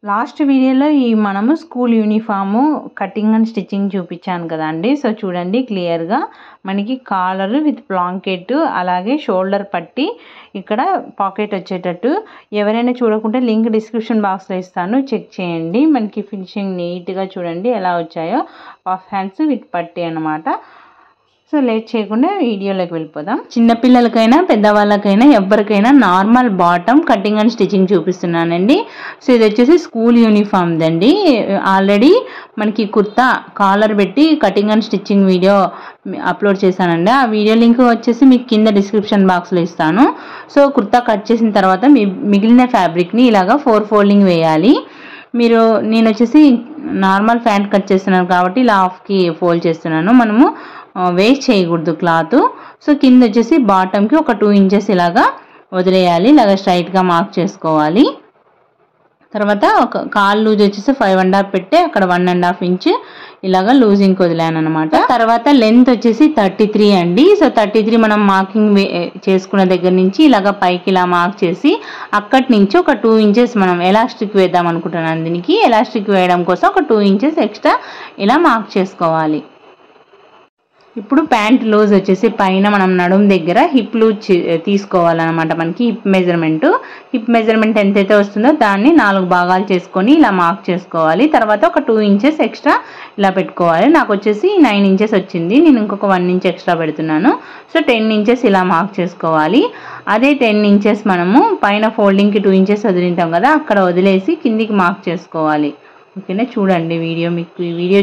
Last వీడియోలో ఈ మనము school uniform cutting and stitching చూపించాను కదండి. సో చూడండి క్లియర్గా మనకి కాలర్ విత్ బ్లాంకెట్, అలాగే షోల్డర్ పట్టి, ఇక్కడ పాకెట్ వచ్చేటట్టు. ఎవరైనా చూడకుంటే లింక్ డిస్క్రిప్షన్ బాక్స్లో ఇస్తాను, చెక్ చేయండి. మనకి ఫినిషింగ్ నీట్గా చూడండి ఎలా వచ్చాయో. పఫ్ హ్యాండ్స్ విత్ పట్టి అన్నమాట. సో లేట్ చేయకుండా వీడియోలోకి వెళ్ళిపోదాం. చిన్నపిల్లలకైనా పెద్దవాళ్ళకైనా ఎవరికైనా normal bottom cutting and stitching చూపిస్తున్నానండి. సో ఇది వచ్చేసి స్కూల్ యూనిఫామ్ దండి. ఆల్రెడీ మనకి కుర్తా కాలర్ పెట్టి cutting and stitching video upload చేశానండి. ఆ వీడియో లింక్ వచ్చేసి మీకు కింద డిస్క్రిప్షన్ బాక్స్లో ఇస్తాను. సో కుర్తా కట్ చేసిన తర్వాత మిగిలిన ఫ్యాబ్రిక్ని ఇలాగా 4 ఫోల్డింగ్ వేయాలి. నేను వచ్చేసి నార్మల్ ప్యాంట్ కట్ చేస్తున్నాను కాబట్టి ఇలా హాఫ్కి ఫోల్డ్ చేస్తున్నాను. మనము వేస్ట్ చేయకూడదు క్లాత్. సో కింద వచ్చేసి బాటమ్కి ఒక 2 ఇంచెస్ ఇలాగా వదిలేయాలి. ఇలాగ స్ట్రైట్గా మార్క్ చేసుకోవాలి. తర్వాత ఒక కాల్ లూజ్ వచ్చేసి 5.5 పెట్టి అక్కడ 1.5 ఇంచ్ ఇలాగా లూజింగ్కి వదిలాను అనమాట. తర్వాత లెంత్ వచ్చేసి 33 అండి. సో 33 మనం మార్కింగ్ చేసుకున్న దగ్గర నుంచి ఇలాగ పైకి ఇలా మార్క్ చేసి అక్కడి నుంచి ఒక 2 ఇంచెస్ మనం ఎలాస్టిక్ వేద్దాం అనుకుంటున్నాను. దీనికి ఎలాస్టిక్ వేయడం కోసం ఒక 2 ఇంచెస్ ఎక్స్ట్రా ఇలా మార్క్ చేసుకోవాలి. ఇప్పుడు ప్యాంట్ లూజ్ వచ్చేసి పైన మనం నడుం దగ్గర హిప్ లూజ్ తీసుకోవాలన్నమాట. మనకి హిప్ మెజర్మెంట్ ఎంతైతే వస్తుందో దాన్ని 4 భాగాలు చేసుకొని ఇలా మార్క్ చేసుకోవాలి. తర్వాత ఒక 2 ఇంచెస్ ఎక్స్ట్రా ఇలా పెట్టుకోవాలి. నాకు వచ్చేసి 9 ఇంచెస్ వచ్చింది. నేను ఇంకొక 1 ఇంచ్ ఎక్స్ట్రా పెడుతున్నాను. సో 10 ఇంచెస్ ఇలా మార్క్ చేసుకోవాలి. అదే 10 ఇంచెస్ మనము పైన ఫోల్డింగ్కి 2 ఇంచెస్ వదిలింటాం కదా, అక్కడ వదిలేసి కిందికి మార్క్ చేసుకోవాలి. ఓకేనా, చూడండి మీకు ఈ వీడియో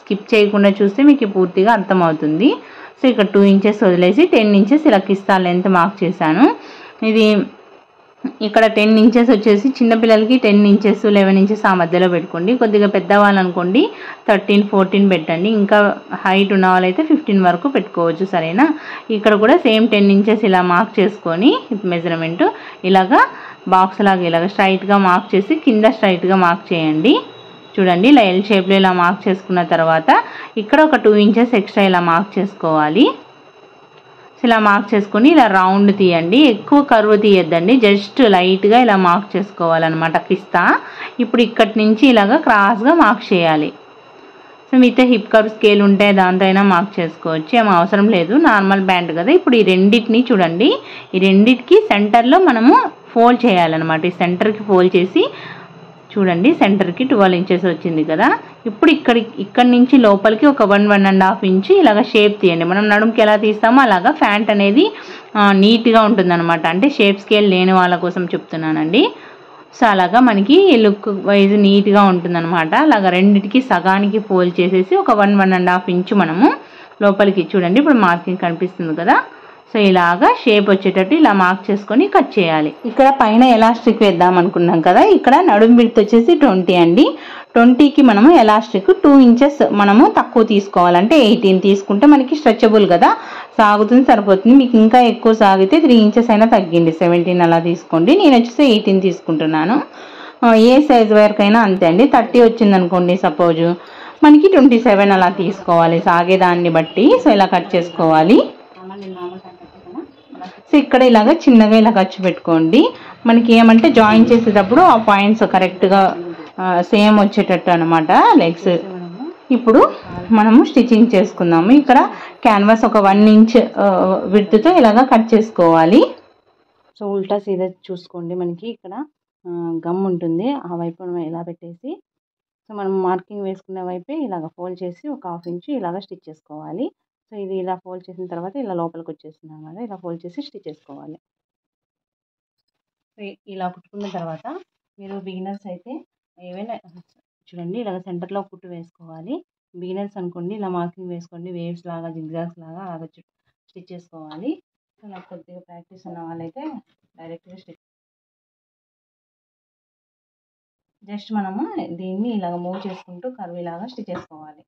స్కిప్ చేయకుండా చూస్తే మీకు పూర్తిగా అర్థమవుతుంది. సో ఇక్కడ 2 ఇంచెస్ వదిలేసి 10 ఇంచెస్ ఇలా కిస్తా లెంత్ మార్క్ చేశాను. ఇది ఇక్కడ 10 ఇంచెస్ వచ్చేసి చిన్నపిల్లలకి 10 ఇంచెస్ 11 ఇంచెస్ ఆ మధ్యలో పెట్టుకోండి. కొద్దిగా పెద్దవాళ్ళు అనుకోండి 13, 14 పెట్టండి. ఇంకా హైట్ ఉన్న వాళ్ళైతే 15 వరకు పెట్టుకోవచ్చు. సరేనా, ఇక్కడ కూడా సేమ్ 10 ఇంచెస్ ఇలా మార్క్ చేసుకొని హిప్ మెజర్మెంట్ ఇలాగా బాక్స్ లాగా ఇలాగ స్ట్రైట్గా మార్క్ చేసి కింద స్ట్రైట్గా మార్క్ చేయండి. చూడండి ఇలా ఎల్ షేప్లో ఇలా మార్క్ చేసుకున్న తర్వాత ఇక్కడ ఒక 2 ఇంచెస్ ఎక్స్ట్రా ఇలా మార్క్ చేసుకోవాలి. ఇలా మార్క్ చేసుకొని ఇలా రౌండ్ తీయండి. ఎక్కువ కర్వ్ తీయద్దండి, జస్ట్ లైట్గా ఇలా మార్క్ చేసుకోవాలన్నమాట కిస్తా. ఇప్పుడు ఇక్కడి నుంచి ఇలాగ క్రాస్గా మార్క్ చేయాలి. సో మీతో హిప్ కర్వ్ స్కేల్ ఉంటే దాంతో అయినా మార్క్ చేసుకోవచ్చు, ఏం అవసరం లేదు. నార్మల్ బ్యాండ్ కదా. ఇప్పుడు ఈ రెండింటిని చూడండి, ఈ రెండింటికి సెంటర్లో మనము ఫోల్డ్ చేయాలన్నమాట. ఈ సెంటర్కి ఫోల్డ్ చేసి చూడండి సెంటర్కి 12 ఇంచెస్ వచ్చింది కదా. ఇప్పుడు ఇక్కడి నుంచి లోపలికి ఒక 1.5 ఇంచ్ ఇలాగ షేప్ తీయండి. మనం నడుముకి ఎలా తీస్తామో అలాగా ప్యాంట్ అనేది నీట్గా ఉంటుందన్నమాట. అంటే షేప్ స్కేల్ లేని వాళ్ళ కోసం చెప్తున్నానండి. సో అలాగా మనకి లుక్ వైజ్ నీట్గా ఉంటుందన్నమాట. అలాగా రెండింటికి సగానికి ఫోల్డ్ చేసేసి ఒక 1.5 ఇంచ్ మనము లోపలికి చూడండి. ఇప్పుడు మార్కింగ్ కనిపిస్తుంది కదా. సో ఇలాగా షేప్ వచ్చేటట్టు ఇలా మార్క్ చేసుకొని కట్ చేయాలి. ఇక్కడ పైన ఎలాస్టిక్ వేద్దాం అనుకున్నాం కదా. ఇక్కడ నడుం విడ్త్ వచ్చేసి 20 అండి. 20కి మనము ఎలాస్టిక్ 2 ఇంచెస్ మనము తక్కువ తీసుకోవాలంటే 18 తీసుకుంటే మనకి స్ట్రెచబుల్ కదా, సాగుతుంది, సరిపోతుంది. మీకు ఇంకా ఎక్కువ సాగితే 3 ఇంచెస్ అయినా తగ్గింది, 17 అలా తీసుకోండి. నేను వచ్చేసి 18 తీసుకుంటున్నాను. ఏ సైజ్ వరకైనా అంతే అండి. 30 వచ్చింది అనుకోండి సపోజ్, మనకి 27 అలా తీసుకోవాలి సాగేదాన్ని బట్టి. సో ఇలా కట్ చేసుకోవాలి. సో ఇక్కడ ఇలాగ చిన్నగా ఇలా ఖర్చు పెట్టుకోండి. మనకి ఏమంటే జాయిన్ చేసేటప్పుడు ఆ పాయింట్స్ కరెక్ట్గా సేమ్ వచ్చేటట్టు అనమాట లెగ్స్. ఇప్పుడు మనము స్టిచ్చింగ్ చేసుకుందాము. ఇక్కడ క్యాన్వాస్ ఒక 1 ఇంచ్ విడ్త్తో ఇలాగ కట్ చేసుకోవాలి. సో ఉల్టా సీదా చూసుకోండి. మనకి ఇక్కడ గమ్ ఉంటుంది, ఆ వైపు మనం ఇలా పెట్టేసి సో మనం మార్కింగ్ వేసుకున్న వైపే ఇలాగ ఫోల్డ్ చేసి ఒక 1/2 ఇంచ్ ఇలాగ స్టిచ్ చేసుకోవాలి. సో ఇది ఇలా ఫోల్డ్ చేసిన తర్వాత ఇలా లోపలికి వచ్చేస్తున్నాం కదా, ఇలా ఫోల్డ్ చేసి స్టిచ్ చేసుకోవాలి. ఇలా కుట్టుకున్న తర్వాత మీరు బిగినర్స్ అయితే ఏవైనా చూడండి ఇలాగ సెంటర్లో కుట్టు వేసుకోవాలి. బిగినర్స్ అనుకోండి ఇలా మార్కింగ్ వేసుకోండి, వేవ్స్ లాగా జిగ్జాగ్స్ లాగా అలాగ స్టిచ్ చేసుకోవాలి. ఇలా కొద్దిగా ప్రాక్టీస్ ఉన్న వాళ్ళైతే డైరెక్ట్గా స్టిచ్ జస్ట్ మనము దీన్ని ఇలాగ మూవ్ చేసుకుంటూ కర్వ్ లాగా స్టిచ్ చేసుకోవాలి.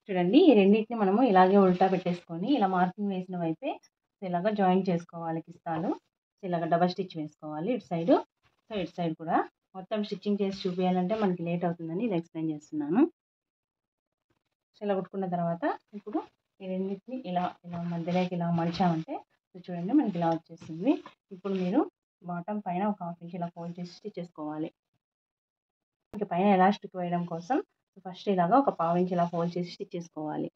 చూడండి ఈ రెండింటిని మనము ఇలాగే ఉల్టా పెట్టేసుకొని ఇలా మార్కింగ్ వేసిన వైపే ఇలాగ జాయిన్ చేసుకోవాలి కిస్తాలు. ఇలాగ డబల్ స్టిచ్ వేసుకోవాలి ఇటు సైడ్. సో ఇటు సైడ్ కూడా మొత్తం స్టిచ్చింగ్ చేసి చూపించాలంటే మనకి లేట్ అవుతుందని ఇలా ఎక్స్ప్లెయిన్ చేస్తున్నాను. సో ఇలా కుట్టుకున్న తర్వాత ఇప్పుడు ఈ రెండింటిని ఇలా ఇలా మధ్యలోకి ఇలా మలిచామంటే చూడండి మనకి ఇలా వచ్చేసింది. ఇప్పుడు మీరు బాటమ్ పైన ఒక హాఫ్ ఇంచ్ ఇలా ఫోల్డ్ చేసి స్టిచ్ చేసుకోవాలి. ఇంక పైన ఎలాస్టిక్ వేయడం కోసం ఫస్ట్ ఇలాగా ఒక పావు ఇంచ్ ఇలా ఫోల్డ్ చేసి స్టిచ్ చేసుకోవాలి.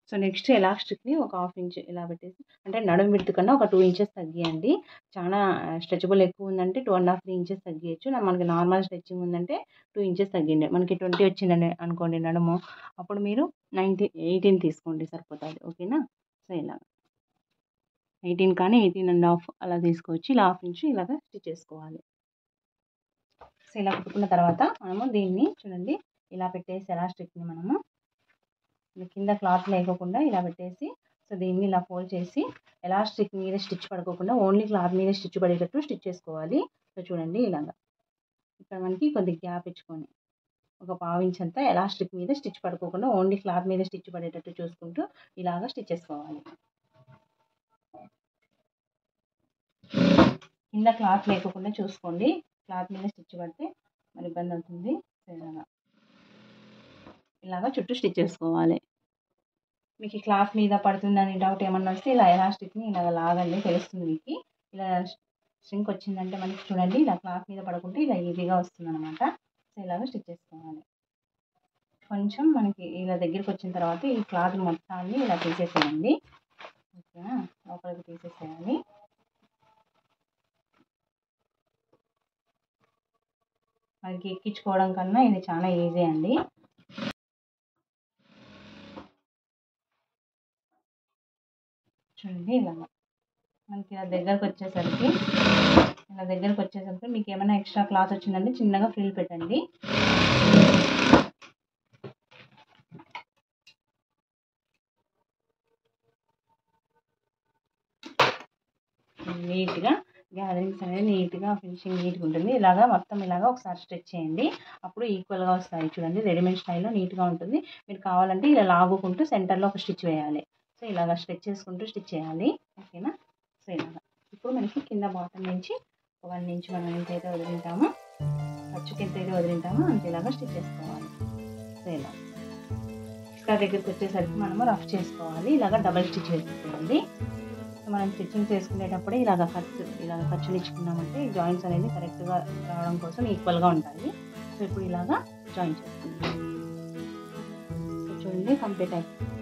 సో నెక్స్ట్ ఎలాస్టిక్ని ఒక హాఫ్ ఇంచ్ ఇలా పెట్టేసి, అంటే నడుము విడ్త్ కన్నా ఒక 2 ఇంచెస్ తగ్గియండి. చాలా స్ట్రెచబుల్ ఎక్కువ ఉందంటే 2.5 3 ఇంచెస్ తగ్గియచ్చు. మనకి నార్మల్ స్ట్రెచ్చింగ్ ఉందంటే 2 ఇంచెస్ తగ్గిండి. మనకి 20 వచ్చిందండి అనుకోండి నడుము, అప్పుడు మీరు 18 తీసుకోండి సరిపోతుంది. ఓకేనా? సో ఇలా 18 కానీ 18.5 అలా తీసుకోవచ్చు. ఇలా హాఫ్ ఇంచ్ ఇలాగ స్టిచ్ చేసుకోవాలి. సో ఇలా కుట్టుకున్న తర్వాత మనము దీన్ని చూడండి ఇలా పెట్టేసి ఎలాస్టిక్ని మనము కింద క్లాత్ లేకోకుండా ఇలా పెట్టేసి, సో దీన్ని ఇలా ఫోల్డ్ చేసి ఎలాస్టిక్ మీద స్టిచ్ పడుకోకుండా ఓన్లీ క్లాత్ మీద స్టిచ్ పడేటట్టు స్టిచ్ చేసుకోవాలి. సో చూడండి ఇలాగా ఇక్కడ మనకి కొద్దిగా గ్యాప్ ఇచ్చుకొని ఒక పావు ఇంచ్ అంతా ఎలాస్టిక్ మీద స్టిచ్ పడుకోకుండా ఓన్లీ క్లాత్ మీద స్టిచ్ పడేటట్టు చూసుకుంటూ ఇలాగా స్టిచ్ చేసుకోవాలి. కింద క్లాత్ లేకోకుండా చూసుకోండి, క్లాత్ మీద స్టిచ్ పడితే మరి ఇబ్బంది అవుతుంది. సో ఇలాగా చుట్టూ స్టిచ్ చేసుకోవాలి. మీకు క్లాత్ మీద పడుతుందని డౌట్ ఏమన్నా వస్తే ఇలా ఎలాస్టిక్ని ఇలా లాగండి, తెలుస్తుంది మీకు. ఇలా స్ట్రింక్ వచ్చిందంటే మనకి చూడండి ఇలా క్లాత్ మీద పడకుంటే ఇలా ఈజీగా వస్తుంది అనమాట. సో ఇలాగ స్టిచ్ చేసుకోవాలి. కొంచెం మనకి ఇలా దగ్గరికి వచ్చిన తర్వాత ఈ క్లాత్ మొత్తాన్ని ఇలా తీసేసేయండి. ఓకేనా? లోపలికి తీసేసేయాలి. మనకి ఎక్కించుకోవడం కన్నా ఇది చాలా ఈజీ అండి. చూడండి ఇలాగా మనకి ఇలా దగ్గరకు వచ్చేసరికి మీకు ఏమైనా ఎక్స్ట్రా క్లాత్ వచ్చిందంటే చిన్నగా ఫ్రిల్ పెట్టండి. నీట్గా గ్యాదరింగ్స్ అనేది నీట్గా ఫినిషింగ్ నీట్గా ఉంటుంది. ఇలాగా మొత్తం ఇలాగా ఒకసారి స్ట్రెచ్ చేయండి, అప్పుడు ఈక్వల్గా వస్తాయి. చూడండి రెడీమేడ్ స్టైల్లో నీట్గా ఉంటుంది. మీరు కావాలంటే ఇలా లాగుకుంటూ సెంటర్లో ఒక స్టిచ్ వేయాలి. సో ఇలాగ స్ట్రెచ్ చేసుకుంటూ స్టిచ్ చేయాలి. ఓకేనా? సో ఇలాగా ఇప్పుడు మనకి కింద బాటమ్ నుంచి 1 ఇంచ్ మనం ఎంతైతే వదిలింటామో, ఖర్చుకి ఎంతైతే వదిలింటామో అంత ఇలాగా స్టిచ్ చేసుకోవాలి. సో ఇలా ఇక్కడ దగ్గరికి వచ్చేసరికి మనము రఫ్ చేసుకోవాలి. ఇలాగ డబల్ స్టిచ్ వేసుకోవాలి. మనం స్టిచ్చింగ్ చేసుకునేటప్పుడే ఇలాగ ఖర్చులు ఇచ్చుకున్నామంటే జాయింట్స్ అనేది కరెక్ట్గా రావడం కోసం ఈక్వల్గా ఉంటాయి. సో ఇప్పుడు ఇలాగా జాయిన్ చేసుకుంటాం. చూడండి కంప్లీట్ అయిపోయింది.